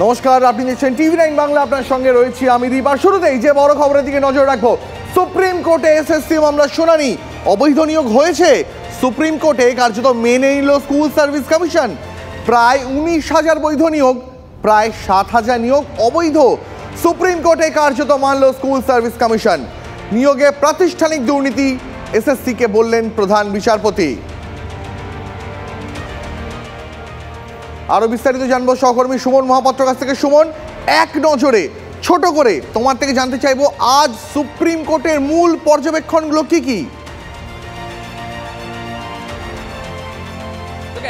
নমস্কার, আপনি দেখছেন টিভি9 বাংলা, আপনার সঙ্গে রয়েছি আমি দীপ। আর শুরুতেই যে বড় খবরের দিকে নজর রাখবো, সুপ্রিম কোর্টে এসএসসি মামলার শুনানি। অবৈধ নিয়োগ হয়েছে, সুপ্রিম কোর্টে কার্যত মেনে নিল স্কুল সার্ভিস কমিশন। প্রায় 19,000 বৈধ নিয়োগ, প্রায় 7,000 নিয়োগ অবৈধ। সুপ্রিম কোর্টে কার্যত মানল স্কুল সার্ভিস কমিশন। নিয়োগে প্রাতিষ্ঠানিক দুর্নীতি, এসএসসিকে বললেন প্রধান বিচারপতি। আরো বিস্তারিত জানবো সহকর্মী সুমন মহাপাত্র কাছ থেকে। সুমন, এক নজরে ছোট করে তোমার থেকে জানতে চাইবো, আজ সুপ্রিম কোর্টের মূল পর্যবেক্ষণগুলো কি কি?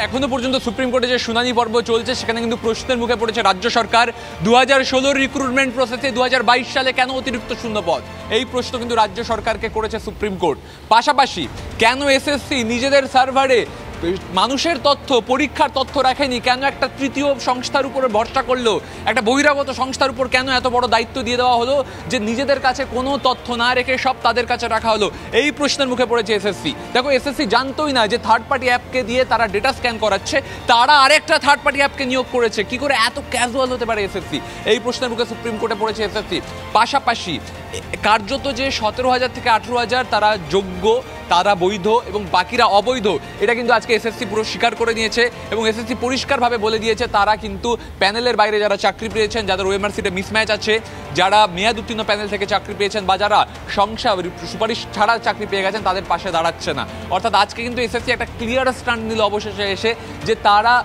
এখনো পর্যন্ত সুপ্রিম কোর্টে যে শুনানি পর্ব চলছে সেখানে কিন্তু প্রশ্নের মুখে পড়েছে রাজ্য সরকার। 2016 রিক্রুটমেন্ট প্রসেসে 2022 সালে কেন অতিরিক্ত শূন্যপদ, এই প্রশ্ন কিন্তু রাজ্য সরকারকে করেছে সুপ্রিম কোর্ট। পাশাপাশি কেন এসএসসি নিজেদের সার্ভারে মানুষের তথ্য, পরীক্ষার তথ্য রাখেনি, কেন একটা তৃতীয় সংস্থার উপরে ভরসা করলো, একটা বহিরাগত সংস্থার উপর কেন এত বড় দায়িত্ব দিয়ে দেওয়া হলো যে নিজেদের কাছে কোনো তথ্য না রেখে সব তাদের কাছে রাখা হলো, এই প্রশ্নের মুখে পড়েছে এসএসসি। দেখো, এসএসসি জানতোই না যে থার্ড পার্টি অ্যাপকে দিয়ে তারা ডেটা স্ক্যান করাচ্ছে, তারা আরেকটা থার্ড পার্টি অ্যাপকে নিয়োগ করেছে। কি করে এত ক্যাজুয়াল হতে পারে এসএসসি, এই প্রশ্নের মুখে সুপ্রিম কোর্টে পড়েছে এসএসসি। পাশাপাশি কার্যত যে 17,000 থেকে 18,000 তারা যোগ্য, তারা বৈধ এবং বাকিরা অবৈধ, এটা কিন্তু আজকে এসএসসি পুরো স্বীকার করে নিয়েছে এবং এসএসসি পরিষ্কারভাবে বলে দিয়েছে তারা কিন্তু প্যানেলের বাইরে যারা চাকরি পেয়েছেন, যাদের ওএমআর সিটে মিসম্যাচ আছে, যারা মেয়াদ উত্তীর্ণ প্যানেল থেকে চাকরি পেয়েছেন বা যারা সুপারিশ ছাড়া চাকরি পেয়ে গেছেন, তাদের পাশে দাঁড়াচ্ছে না। অর্থাৎ আজকে কিন্তু এসএসসি একটা ক্লিয়ার স্ট্যান্ড নিল অবশেষে এসে, যে তারা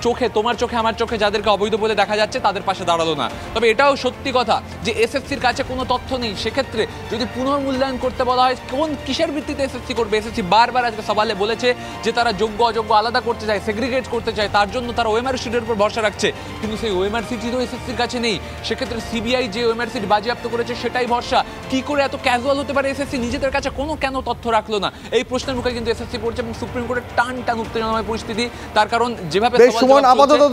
চোখে, তোমার চোখে আমার চোখে যাদেরকে অবৈধ বলে দেখা যাচ্ছে তাদের পাশে দাঁড়ালো না। তবে এটাও সত্যি কথা যে এসএসসির কাছে কোনো তথ্য নেই। সেক্ষেত্রে যদি পুনর্মূল্যায়ন করতে বলা হয়, কিসের ভিত্তিতে এসএসসি করবে? এসএসসি বারবার আজকে সওয়ালে বলেছে যে তারা যোগ্য অযোগ্য আলাদা করতে চায়, সেগ্রিগেট করতে চায়, তার জন্য তারা ওএমআর সিটের উপর ভরসা রাখছে। কিন্তু সেই ওএমআর সিটও এসএসসির কাছে নেই। সেক্ষেত্রে সিবিআই যে ওএমআর সিট বাজেয়াপ্ত করেছে সেটাই ভরসা। কি করে এত ক্যাজুয়াল হতে পারে এসএসসি, নিজেদের কাছে কোনো কেন তথ্য রাখলো না, এই প্রশ্নের মুখে কিন্তু এসএসসি পড়ছে এবং সুপ্রিম কোর্টের টান উত্তেজনাময় পরিস্থিতি। তার কারণ যেভাবে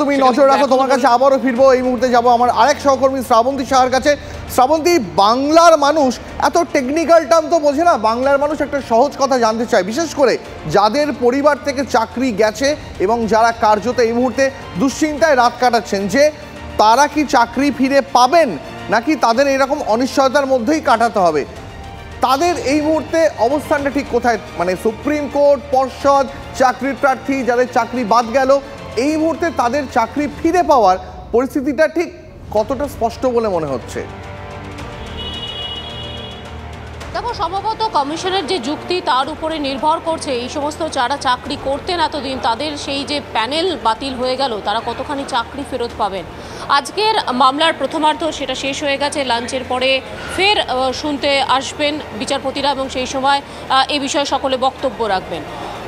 তুমি নজর রাখো, তোমার কাছে আবারও ফিরবো। এই মুহূর্তে যাবো আমার আরেক সহকর্মী শ্রাবন্তী সাহার কাছে। শ্রাবন্তী, বাংলার মানুষ এত টেকনিক্যাল টার্ম তো বোঝে না। বাংলার মানুষ একটা সহজ কথা জানতে চায়, বিশেষ করে যাদের পরিবার থেকে চাকরি গেছে এবং যারা কার্যত এই মুহূর্তে দুশ্চিন্তায় রাত কাটাচ্ছেন যে তারা কি চাকরি ফিরে পাবেন নাকি তাদের এরকম অনিশ্চয়তার মধ্যেই কাটাতে হবে। তাদের এই মুহূর্তে অবস্থানটা ঠিক কোথায়? মানে সুপ্রিম কোর্ট, পর্ষদ, চাকরির প্রার্থী যাদের চাকরি বাদ গেল, এই মুহূর্তে তাদের চাকরি ফিরে পাওয়ার পরিস্থিতিটা ঠিক কতটা স্পষ্ট বলে মনে হচ্ছে? দেখো, সম্ভবত কমিশনের যে যুক্তি তার উপরে নির্ভর করছে এই সমস্ত যারা চাকরি করতেন এতদিন, তাদের সেই যে প্যানেল বাতিল হয়ে গেল, তারা কতখানি চাকরি ফেরত পাবেন। আজকের মামলার প্রথমার্ধ সেটা শেষ হয়ে গেছে। লাঞ্চের পরে ফের শুনতে আসবেন বিচারপতিরা এবং সেই সময় এই বিষয়ে সকলে বক্তব্য রাখবেন।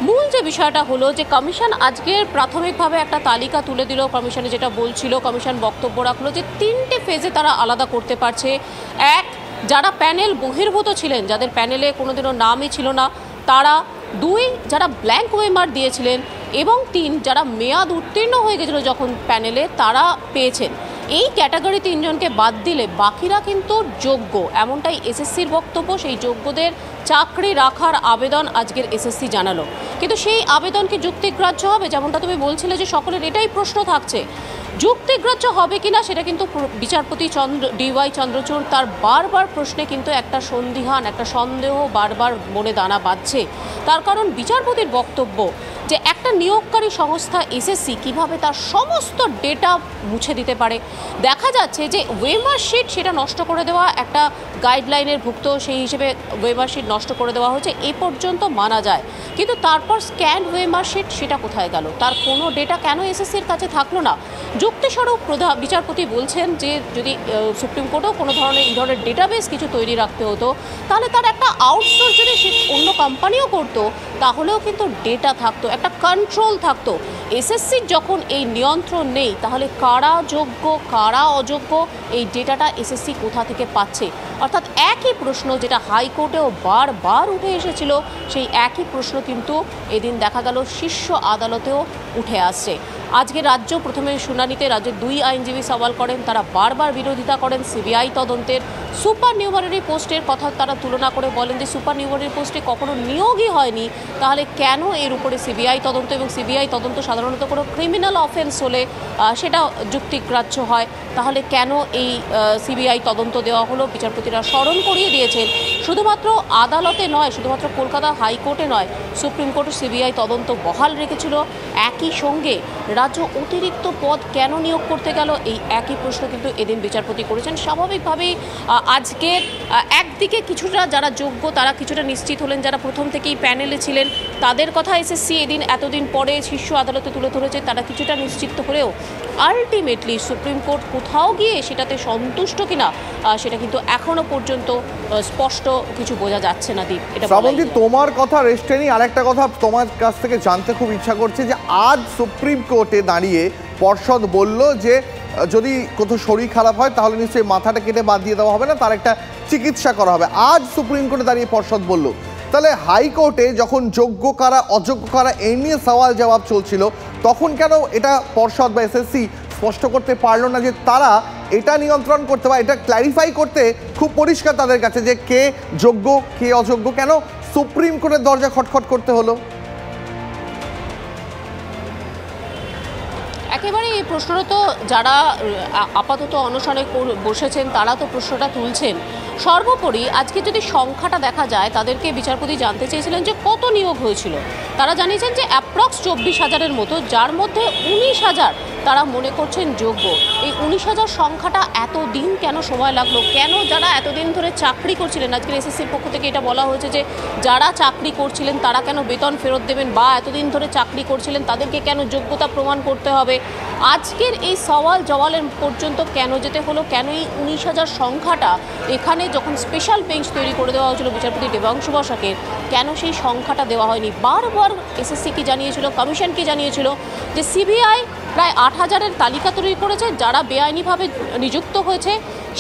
মূল যে বিষয়টা হলো যে কমিশন আজকের প্রাথমিকভাবে একটা তালিকা তুলে দিল। কমিশনে যেটা বলছিল, কমিশন বক্তব্য রাখলো যে 3টে ফেজে তারা আলাদা করতে পারছে। এক, যারা প্যানেল বহির্ভূত ছিলেন, যাদের প্যানেলে কোনোদিনও নামই ছিল না তারা। 2, যারা ব্ল্যাঙ্ক ওএমআর দিয়েছিলেন। এবং 3, যারা মেয়াদ উত্তীর্ণ হয়ে গেছিলো যখন প্যানেলে, তারা পেয়েছেন। এই ক্যাটাগরি 3 জনকে বাদ দিলে বাকিরা কিন্তু যোগ্য, এমনটাই এসএসসির বক্তব্য। সেই যোগ্যদের চাকরি রাখার আবেদন আজকের এসএসসি জানালো। কিন্তু সেই আবেদন কি যুক্তিগ্রাহ্য হবে? যেমনটা তুমি বলছিলে যে সকলের এটাই প্রশ্ন থাকছে, যুক্তিগ্রাহ্য হবে কিনা সেটা কিন্তু বিচারপতি ডিওয়াই চন্দ্রচূড় তার বারবার প্রশ্নে কিন্তু একটা সন্দিহান, একটা সন্দেহ বারবার মনে দানা বাঁধছে। তার কারণ বিচারপতির বক্তব্য যে একটা নিয়োগকারী সংস্থা এসএসসি কিভাবে তার সমস্ত ডেটা মুছে দিতে পারে। দেখা যাচ্ছে যে ওয়েমার শিট সেটা নষ্ট করে দেওয়া একটা গাইডলাইনের ভুক্ত, সেই হিসেবে ওয়েমার শিট নষ্ট করে দেওয়া হয়েছে, এ পর্যন্ত মানা যায়। কিন্তু তারপর স্ক্যান ওয়েমার শিট সেটা কোথায় গেল? তার কোনো ডেটা কেন এসএসসির কাছে থাকলো না? যুক্তিস্বরূপ বিচারপতি বলছেন যে যদি সুপ্রিম কোর্টেও কোনো ধরনের এই ধরনের ডেটাবেস কিছু তৈরি রাখতে হতো, তাহলে তার একটা আউটসোর্স যদি সে অন্য কোম্পানিও করতো, তাহলেও কিন্তু ডেটা থাকতো, একটা কন্ট্রোল থাকতো। এসএসসির যখন এই নিয়ন্ত্রণ নেই, তাহলে কারা যোগ্য কারা অযোগ্য এই ডেটাটা এসএসসি কোথা থেকে পাচ্ছে? অর্থাৎ একই প্রশ্ন যেটা হাইকোর্টেও বারবার উঠে এসেছিল, সেই একই প্রশ্ন কিন্তু এদিন দেখা গেল শীর্ষ আদালতেও উঠে আসছে। আজকে রাজ্য প্রথমে শুনানিতে রাজ্যের 2 আইনজীবী সওয়াল করেন, তারা বারবার বিরোধিতা করেন সিবিআই তদন্তের। সুপার নিউমারারি পোস্টের কথা তারা তুলনা করে বলেন যে সুপার নিউমারারি পোস্টে কখনো নিয়োগই হয়নি, তাহলে কেন এর উপরে সিবিআই তদন্ত? এবং সিবিআই তদন্ত সাধারণত কোনো ক্রিমিনাল অফেন্স হলে সেটা যুক্তিগ্রাহ্য হয়, তাহলে কেন এই সিবিআই তদন্ত দেওয়া হলো? বিচারপতিরা স্মরণ করিয়ে দিয়েছেন শুধুমাত্র আদালতে নয়, শুধুমাত্র কলকাতা হাইকোর্টে নয়, সুপ্রিম কোর্ট সিবিআই তদন্ত বহাল রেখেছিল। একই সঙ্গে রাজ্য অতিরিক্ত পদ কেন নিয়োগ করতে গেল, এই একই প্রশ্ন কিন্তু এদিন বিচারপতি করেছেন। স্বাভাবিকভাবেই আজকে একদিকে কিছুটা যারা যোগ্য তারা কিছুটা নিশ্চিত হলেন, যারা প্রথম থেকেই প্যানেলে ছিলেন তাদের কথা এসএসসি এদিন এতদিন পরে শীর্ষ আদালতে তুলে ধরেছে, তারা কিছুটা নিশ্চিত হলেও আলটিমেটলি সুপ্রিম কোর্ট কোথাও গিয়ে সেটাতে সন্তুষ্ট কিনা সেটা কিন্তু এখনো পর্যন্ত স্পষ্ট কিছু বোঝা যাচ্ছে না। দীপ, এটা শ্রাবন্তী, তোমার কথা রেস্টে নিয়ে আরেকটা কথা তোমার কাছ থেকে জানতে খুব ইচ্ছা করছে যে আজ সুপ্রিম কোর্টে দাঁড়িয়ে পর্ষদ বলল যে যদি কোথাও শরীর খারাপ হয় তাহলে নিশ্চয়ই মাথাটা কেটে বাদ দিয়ে দেওয়া হবে না, তার একটা চিকিৎসা করা হবে। আজ সুপ্রিম কোর্টে দাঁড়িয়ে পর্ষদ বলল, তাহলে হাইকোর্টে যখন যোগ্য কারা অযোগ্য কারা এই নিয়ে সওয়াল জবাব চলছিল তখন কেন এটা পর্ষদ বা এসএসসি স্পষ্ট করতে পারলো না যে তারা এটা নিয়ন্ত্রণ করতে বা এটা ক্ল্যারিফাই করতে খুব পরিষ্কার তাদের কাছে যে কে যোগ্য কে অযোগ্য? কেন সুপ্রিম কোর্টের দরজা খটখট করতে হলো? একেবারে এই প্রশ্নটা তো যারা আপাতত অনশনে বসেছেন তারা তো প্রশ্নটা তুলছেন। সর্বোপরি আজকে যদি সংখ্যাটা দেখা যায়, তাদেরকে বিচারপতি জানতে চেয়েছিলেন যে কত নিয়োগ হয়েছিল। তারা জানিয়েছেন যে অ্যাপ্রক্স 24,000-এর মতো, যার মধ্যে 19,000 তারা মনে করছেন যোগ্য। এই 19,000 সংখ্যাটা এত দিন কেন সময় লাগলো? কেন যারা এতদিন ধরে চাকরি করছিলেন, আজকের এসএসসির পক্ষ থেকে এটা বলা হয়েছে যে যারা চাকরি করছিলেন তারা কেন বেতন ফেরত দেবেন, বা এতদিন ধরে চাকরি করছিলেন তাদেরকে কেন যোগ্যতা প্রমাণ করতে হবে? আজকের এই সওয়াল জওয়ালের পর্যন্ত কেন যেতে হলো? কেন এই 19,000 সংখ্যাটা এখানে যখন স্পেশাল বেঞ্চ তৈরি করে দেওয়া হয়েছিল বিচারপতি দেবাংশু বসাকের, কেন সেই সংখ্যাটা দেওয়া হয়নি? বারবার এসএসসি কি জানিয়েছিল, কমিশন কি জানিয়েছিল যে সিবিআই প্রায় 8,000-এর তালিকা তৈরি করেছে যারা বেআইনিভাবে নিযুক্ত হয়েছে।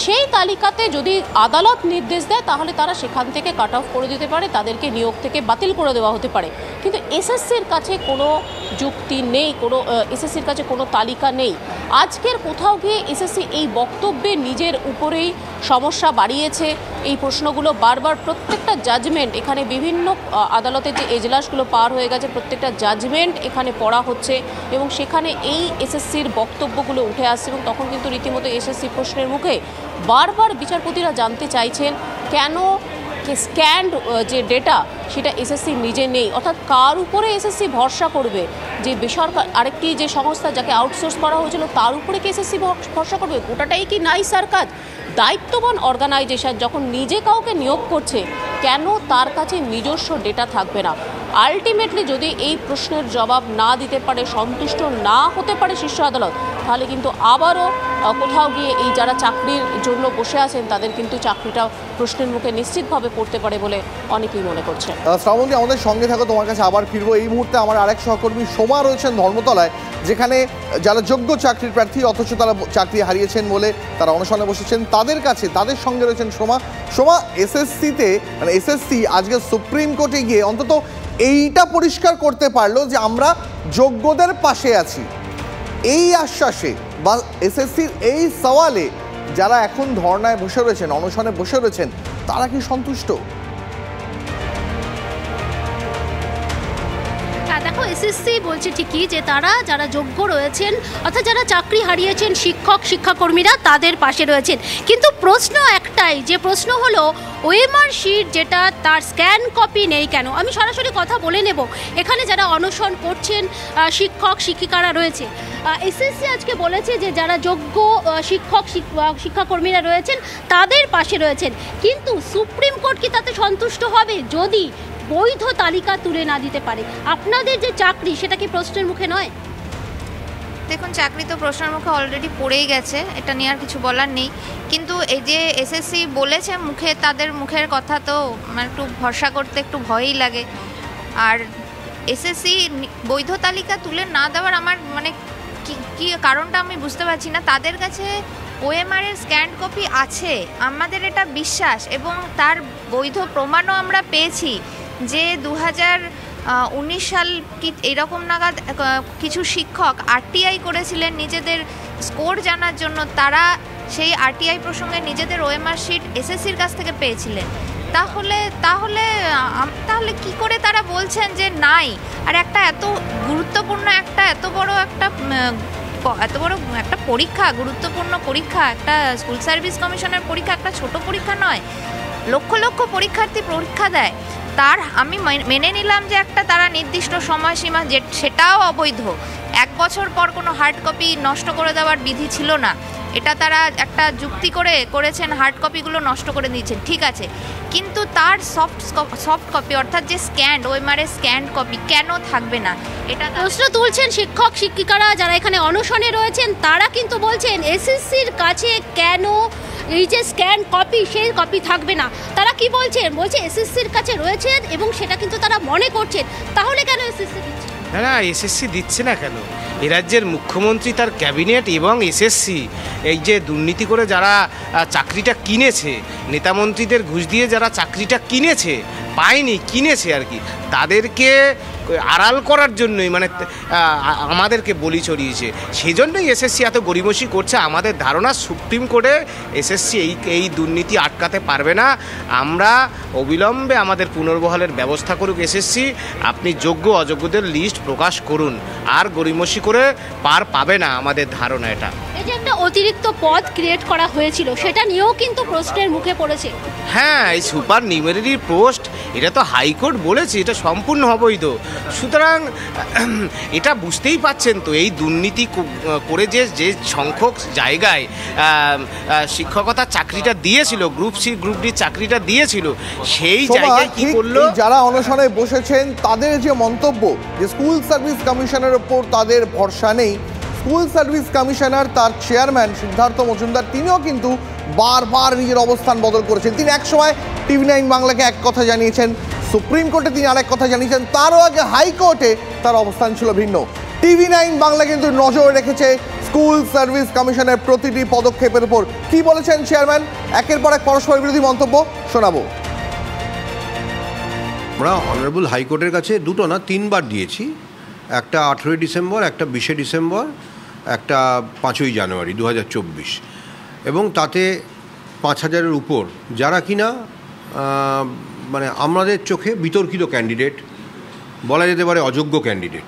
সেই তালিকাতে যদি আদালত নির্দেশ দেয় তাহলে তারা সেখান থেকে কাট অফ করে দিতে পারে, তাদেরকে নিয়োগ থেকে বাতিল করে দেওয়া হতে পারে। কিন্তু এসএসসির কাছে কোনো যুক্তি নেই, কোনো এসএসসির কাছে কোনো তালিকা নেই। আজকের কোথাও গিয়ে এসএসসি এই বক্তব্যে নিজের উপরেই সমস্যা বাড়িয়েছে। এই প্রশ্নগুলো বারবার প্রত্যেকটা জাজমেন্ট, এখানে বিভিন্ন আদালতের যে এজলাসগুলো পার হয়ে গেছে প্রত্যেকটা জাজমেন্ট এখানে পড়া হচ্ছে এবং সেখানে এই এসএসসির বক্তব্যগুলো উঠে আসছে। এবং তখন কিন্তু রীতিমতো এসএসসি প্রশ্নের মুখে বারবার বিচারপতিরা জানতে চাইছেন কেন স্ক্যান্ড যে ডেটা সেটা এসএসসি নিজে নেই, অর্থাৎ কার উপরে এসএসসি ভরসা করবে? যে বেসরকারি আরেকটি যে সংস্থা যাকে আউটসোর্স করা হয়েছিল তার উপরে কি এসএসসি ভরসা করবে? গোটাটাই কি নাই স্যার কাজ? দায়িত্ববান অর্গানাইজেশন যখন নিজে কাউকে নিয়োগ করছে কেন তার কাছে নিজস্ব ডেটা থাকবে না? আলটিমেটলি যদি এই প্রশ্নের জবাব না দিতে পারে, সন্তুষ্ট না হতে পারে শীর্ষ আদালত, তাহলে কিন্তু আবারও কোথাও গিয়ে এই যারা চাকরির জন্য বসে আছেন তাদের কিন্তু চাকরিটা প্রশ্নের মুখে নিশ্চিতভাবে পড়তে পারে বলে অনেকেই মনে করছে। শ্রাবন্তী, আমাদের সঙ্গে থাকো, তোমার কাছে আবার ফিরবো। এই মুহূর্তে আমার আরেক সহকর্মী সোমা রয়েছেন ধর্মতলায়, যেখানে যারা যোগ্য চাকরির প্রার্থী অথচ তারা চাকরি হারিয়েছেন বলে তারা অনশনে বসেছেন, তাদের কাছে তাদের সঙ্গে রয়েছেন সোমা। সোমা, এসএসসিতে মানে এসএসসি আজকে সুপ্রিম কোর্টে গিয়ে অন্তত এইটা পরিষ্কার করতে পারলো যে আমরা যোগ্যদের পাশে আছি। এই আশ্বাসে বা এসএসসির এই সওয়ালে যারা এখন ধর্নায় বসে রয়েছেন, অনশনে বসে রয়েছেন, তারা কি সন্তুষ্ট? দেখো, এসএসসি বলছে ঠিকই যে তারা যারা যোগ্য রয়েছেন অর্থাৎ যারা চাকরি হারিয়েছেন শিক্ষক শিক্ষাকর্মীরা তাদের পাশে রয়েছেন। কিন্তু প্রশ্ন একটাই, যে প্রশ্ন হলো ওএমআর শিট যেটা তার স্ক্যান কপি নেই কেন? আমি সরাসরি কথা বলে নেব এখানে যারা অনশন করছেন শিক্ষক শিক্ষিকারা রয়েছে। এসএসসি আজকে বলেছে যে যারা যোগ্য শিক্ষক শিক্ষাকর্মীরা রয়েছেন তাদের পাশে রয়েছেন, কিন্তু সুপ্রিম কোর্ট কি তাতে সন্তুষ্ট হবে যদি বৈধ তালিকা তুলে না দিতে পারে? আপনাদের যে চাকরি সেটা কি প্রশ্নের মুখে নয়? দেখুন, চাকরি তো প্রশ্নের মুখে অলরেডি পড়েই গেছে, এটা নিয়ে আর কিছু বলার নেই। কিন্তু এই যে এসএসসি বলেছে মুখে, তাদের মুখের কথা তো একটু ভরসা করতে একটু ভয়ই লাগে। আর এসএসসি বৈধ তালিকা তুলে না দেওয়ার আমার কি কারণটা আমি বুঝতে পারছি না। তাদের কাছে ওএমআর এর স্ক্যান কপি আছে, আমাদের এটা বিশ্বাস, এবং তার বৈধ প্রমাণও আমরা পেয়েছি যে 2019 সাল কি এরকম নাগাদ কিছু শিক্ষক আরটিআই করেছিলেন নিজেদের স্কোর জানার জন্য। তারা সেই আরটিআই প্রসঙ্গে নিজেদের ওএমআর শিট এসএসসির কাছ থেকে পেয়েছিলেন। তাহলে তাহলে তাহলে কি করে তারা বলছেন যে নাই? আর একটা এত গুরুত্বপূর্ণ এত বড় একটা পরীক্ষা, গুরুত্বপূর্ণ পরীক্ষা, একটা স্কুল সার্ভিস কমিশনের পরীক্ষা একটা ছোট পরীক্ষা নয়, লক্ষ লক্ষ পরীক্ষার্থী পরীক্ষা দেয়। তার আমি মেনে নিলাম যে একটা তারা নির্দিষ্ট সময়সীমা, যে সেটাও অবৈধ। 1 বছর পর কোনো হার্ড কপি নষ্ট করে দেওয়ার বিধি ছিল না, এটা তারা একটা যুক্তি করেছেন, হার্ড কপিগুলো নষ্ট করে দিয়েছেন, ঠিক আছে, কিন্তু তার সফট কপি অর্থাৎ যে স্ক্যান্ড ওএমআর এর স্ক্যান্ড কপি কেন থাকবে না? এটা প্রশ্ন তুলছেন শিক্ষক শিক্ষিকারা যারা এখানে অনশনে রয়েছেন। তারা কিন্তু বলছেন এসএসসির কাছে কেন এই যে স্ক্যান কপি, সেই কপি থাকবে না। তারা কি বলছেন? বলছে এসএসসির কাছে রয়েছেন এবং সেটা কিন্তু তারা মনে করছেন, তাহলে কেন এসএসসি দিচ্ছে না? এসএসসি দিচ্ছে না কেন? এ রাজ্যের মুখ্যমন্ত্রী, তার ক্যাবিনেট এবং এসএসসি এই যে দুর্নীতি করে যারা চাকরিটা কিনেছে, নেতামন্ত্রীদের ঘুষ দিয়ে যারা চাকরিটা কিনেছে আর কি, তাদেরকে আড়াল করার জন্যই মানে আমাদেরকে বলি চড়িয়েছে। সেই জন্যই এসএসসি এত গড়িমসি করছে। আমাদের ধারণা সুপ্রিম কোর্টে এসএসসি এই দুর্নীতি আটকাতে পারবে না। আমরা অবিলম্বে আমাদের পুনর্বহালের ব্যবস্থা করুক এসএসসি। আপনি যোগ্য অযোগ্যদের লিস্ট প্রকাশ করুন, আর গড়িমসি করে পার পাবে না, আমাদের ধারণা এটা। এই যে একটা অতিরিক্ত পদ ক্রিয়েট করা হয়েছিল, সেটা নিয়েও কিন্তু প্রশ্নের মুখে পড়েছে। হ্যাঁ, এই সুপার নিউমেরারি পোস্ট, এটা তো হাইকোর্ট বলেছে এটা সম্পূর্ণ অবৈধ। সুতরাং এটা বুঝতেই পাচ্ছেন তো, এই দুর্নীতি করে যে সংখ্যক জায়গায় শিক্ষকতার চাকরিটা দিয়েছিল, গ্রুপ সি গ্রুপ ডি চাকরিটা দিয়েছিল, সেই জায়গায় কি করলো? যারা অনশনে বসেছেন তাদের যে মন্তব্য যে স্কুল সার্ভিস কমিশনের ওপর তাদের ভরসা নেই, স্কুল সার্ভিস কমিশনার তার চেয়ারম্যান সিদ্ধার্থ মজুমদার তিনিও কিন্তু বারবার নিজের অবস্থান বদল করেছেন। তিনি একসময় TV9 বাংলাকে এক কথা জানিয়েছেন, সুপ্রিম কোর্টে তিনি আরেক কথা জানিয়েছেন, তারও আগে হাইকোর্টে তার অবস্থান ছিল ভিন্ন। TV9 বাংলা কিন্তু নজর রেখেছে স্কুল সার্ভিস কমিশনের প্রতিটি পদক্ষেপের উপর। কি বলেছেন চেয়ারম্যান, একের পর এক পরস্পর বিরোধী মন্তব্য শোনাবো। আমরা অনারেবল হাইকোর্টের কাছে 2 না 3 বার দিয়েছি, একটা 18 ডিসেম্বর, একটা 20 ডিসেম্বর, একটা 5 জানুয়ারি 2024, এবং তাতে 5000-এর উপর যারা কিনা মানে আমাদের চোখে বিতর্কিত ক্যান্ডিডেট, বলা যেতে পারে অযোগ্য ক্যান্ডিডেট,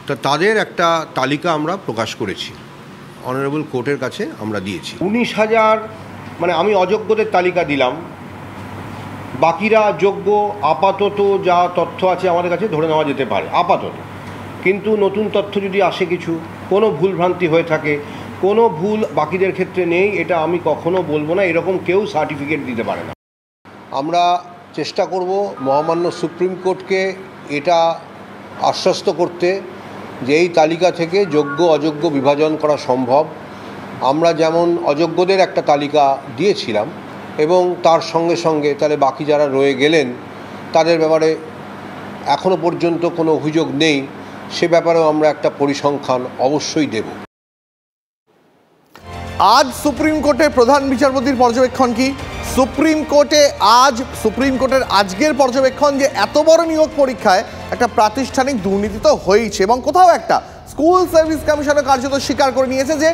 তা তাদের একটা তালিকা আমরা প্রকাশ করেছি, অনারেবল কোর্টের কাছে আমরা দিয়েছি। 19,000 মানে আমি অযোগ্যদের তালিকা দিলাম, বাকিরা যোগ্য। আপাতত যা তথ্য আছে আমাদের কাছে ধরে নেওয়া যেতে পারে আপাতত, কিন্তু নতুন তথ্য যদি আসে, কিছু কোনো ভুলভ্রান্তি হয়ে থাকে, কোনো ভুল বাকিদের ক্ষেত্রে নেই, এটা আমি কখনো বলবো না, এরকম কেউ সার্টিফিকেট দিতে পারে না। আমরা চেষ্টা করব মহামান্য সুপ্রিম কোর্টকে এটা আশ্বস্ত করতে যে এই তালিকা থেকে যোগ্য অযোগ্য বিভাজন করা সম্ভব। আমরা যেমন অযোগ্যদের একটা তালিকা দিয়েছিলাম, এবং তার সঙ্গে সঙ্গে তাহলে বাকি যারা রয়ে গেলেন তাদের ব্যাপারে এখনও পর্যন্ত কোনো অভিযোগ নেই, সে ব্যাপারেও আমরা একটা পরিসংখ্যান অবশ্যই দেব। আজ সুপ্রিম কোর্টের প্রধান বিচারপতির পর্যবেক্ষণ কি? সুপ্রিম কোর্টের আজকের পর্যবেক্ষণ যে এত বড় নিয়োগ পরীক্ষায় একটা প্রাতিষ্ঠানিক দুর্নীতি তো হয়েছে, এবং কোথাও একটা স্কুল সার্ভিস কমিশনের কার্যত স্বীকার করে নিয়েছে যে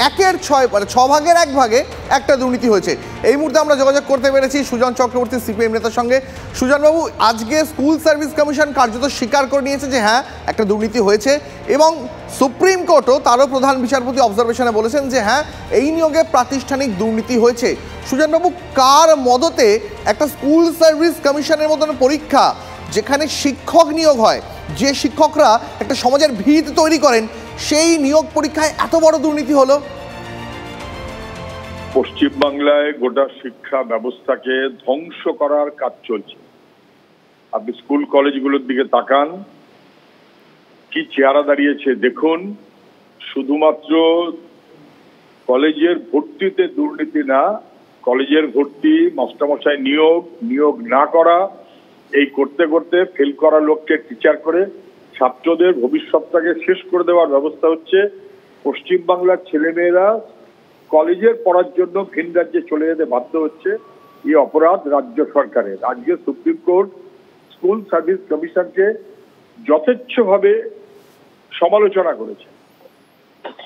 1/6 মানে 6 ভাগের 1 ভাগে একটা দুর্নীতি হয়েছে। এই মুহূর্তে আমরা যোগাযোগ করতে পেরেছি সুজন চক্রবর্তী সিপিএম নেতার সঙ্গে। সুজনবাবু, আজকে স্কুল সার্ভিস কমিশন কার্যত স্বীকার করে নিয়েছে যে হ্যাঁ একটা দুর্নীতি হয়েছে, এবং সুপ্রিম কোর্টও তারও প্রধান বিচারপতি অবজারভেশনে বলেছেন যে হ্যাঁ এই নিয়োগে প্রাতিষ্ঠানিক দুর্নীতি হয়েছে। সুজনবাবু, কার মদতে একটা স্কুল সার্ভিস কমিশনের মতন পরীক্ষা, যেখানে শিক্ষক নিয়োগ হয়, যে শিক্ষকরা একটা সমাজের ভিত তৈরি করেন, সেই নিয়োগ পরীক্ষায় এত বড় দুর্নীতি হলো? পশ্চিমবাংলায় গোটা শিক্ষা ব্যবস্থাকে ধ্বংস করার কাজ চলছে। আপনি স্কুল কলেজগুলোর দিকে তাকান, কি চেহারা দাঁড়িয়েছে দেখুন। শুধুমাত্র কলেজের ভর্তিতে দুর্নীতি না, কলেজের ভর্তি, মাস্টারমশাই নিয়োগ না করা, এই করতে করতে ফেল করা লোককে টিচার করে ছাত্রদের ভবিষ্যৎটাকে শেষ করে দেওয়ার ব্যবস্থা হচ্ছে। পশ্চিমবাংলার ছেলেমেয়েরা কলেজের পড়ার জন্য ভিন রাজ্যে চলে যেতে বাধ্য হচ্ছে, এই অপরাধ রাজ্য সরকারের। আজকে সুপ্রিম কোর্ট স্কুল সার্ভিস কমিশনকে যথেচ্ছভাবে সমালোচনা করেছে।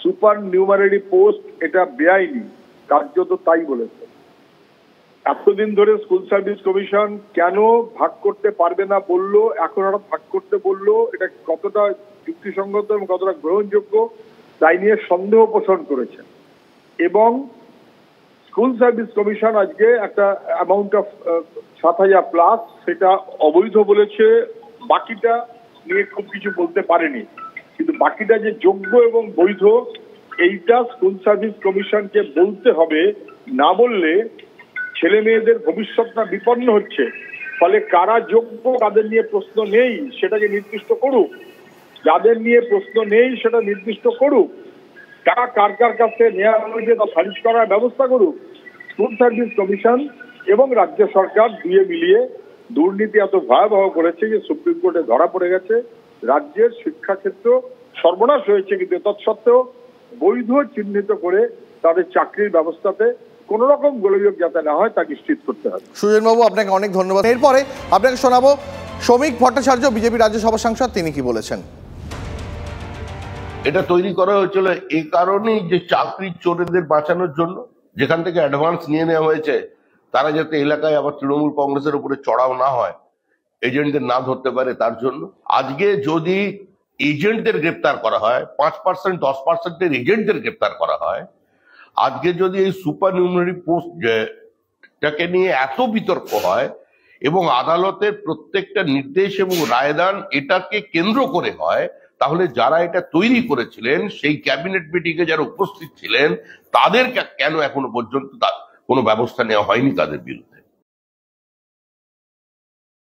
সুপার নিউমারি পোস্ট এটা বেআইনি, কার্যত তাই বলেছে। এতদিন ধরে স্কুল সার্ভিস কমিশন কেন ভাগ করতে পারবে না বললো, এখন হঠাৎ ভাগ করতে বললো, এটা কতটা যুক্তিসঙ্গত এবং কতটা গ্রহণযোগ্য তাই নিয়ে সন্দেহ পোষণ করেছে। এবং স্কুল সার্ভিস কমিশন আজকে একটা অ্যামাউন্ট অফ 7,000+ সেটা অবৈধ বলেছে, বাকিটা নিয়ে খুব কিছু বলতে পারেনি। কিন্তু বাকিটা যে যোগ্য এবং বৈধ এইটা স্কুল সার্ভিস কমিশনকে বলতে হবে, না বললে ছেলে মেয়েদের ভবিষ্যৎটা বিপন্ন হচ্ছে। ফলে কারা যোগ্য তাদের নিয়ে প্রশ্ন নেই সেটাকে নির্দিষ্ট করুক, যাদের নিয়ে প্রশ্ন নেই সেটা নির্দিষ্ট করুক, কারা কার কার কাছে নেওয়া হয়েছে তা খারিজ করার ব্যবস্থা করুক। স্কুল সার্ভিস কমিশন এবং রাজ্য সরকার দুয়ে মিলিয়ে দুর্নীতি এত ভয়াবহ করেছে যে সুপ্রিম কোর্টে ধরা পড়ে গেছে। রাজ্যের শিক্ষাক্ষেত্র সর্বনাশ হয়েছে, কিন্তু তৎসত্ত্বেও বৈধ চিহ্নিত করে তাদের চাকরির ব্যবস্থাতে কোন রকম গোলযোগ যাতে না হয় তা নিশ্চিত করতে হবে। সুজন বাবু, আপনাকে অনেক ধন্যবাদ। এরপরে আপনাকে শোনাবো শ্রমিক ভট্টাচার্য, বিজেপি রাজ্যসভা সাংসদ, তিনি কি বলেছেন। এটা তৈরি করা হয়েছিল এই কারণেই যে চাকরির চোরেদের বাঁচানোর জন্য, যেখান থেকে অ্যাডভান্স নিয়ে নেওয়া হয়েছে তারা যাতে এলাকায় আবার তৃণমূল কংগ্রেসের উপরে চড়াও না হয়, এজেন্টদের না ধরতে পারে তার জন্য। আজকে যদি এজেন্টদের গ্রেপ্তার করা হয়, 5% 10% এজেন্টদের গ্রেপ্তার করা হয়, আজকে যদি এই সুপার নিউমারি পোস্টটাকে নিয়ে এত বিতর্ক হয় এবং আদালতের প্রত্যেকটা নির্দেশ এবং রায়দান এটাকে কেন্দ্র করে হয়, তাহলে যারা এটা তৈরি করেছিলেন সেই ক্যাবিনেট মিটিংয়ে যারা উপস্থিত ছিলেন তাদের কেন এখনো পর্যন্ত কোনো ব্যবস্থা নেওয়া হয়নি তাদের বিরুদ্ধে।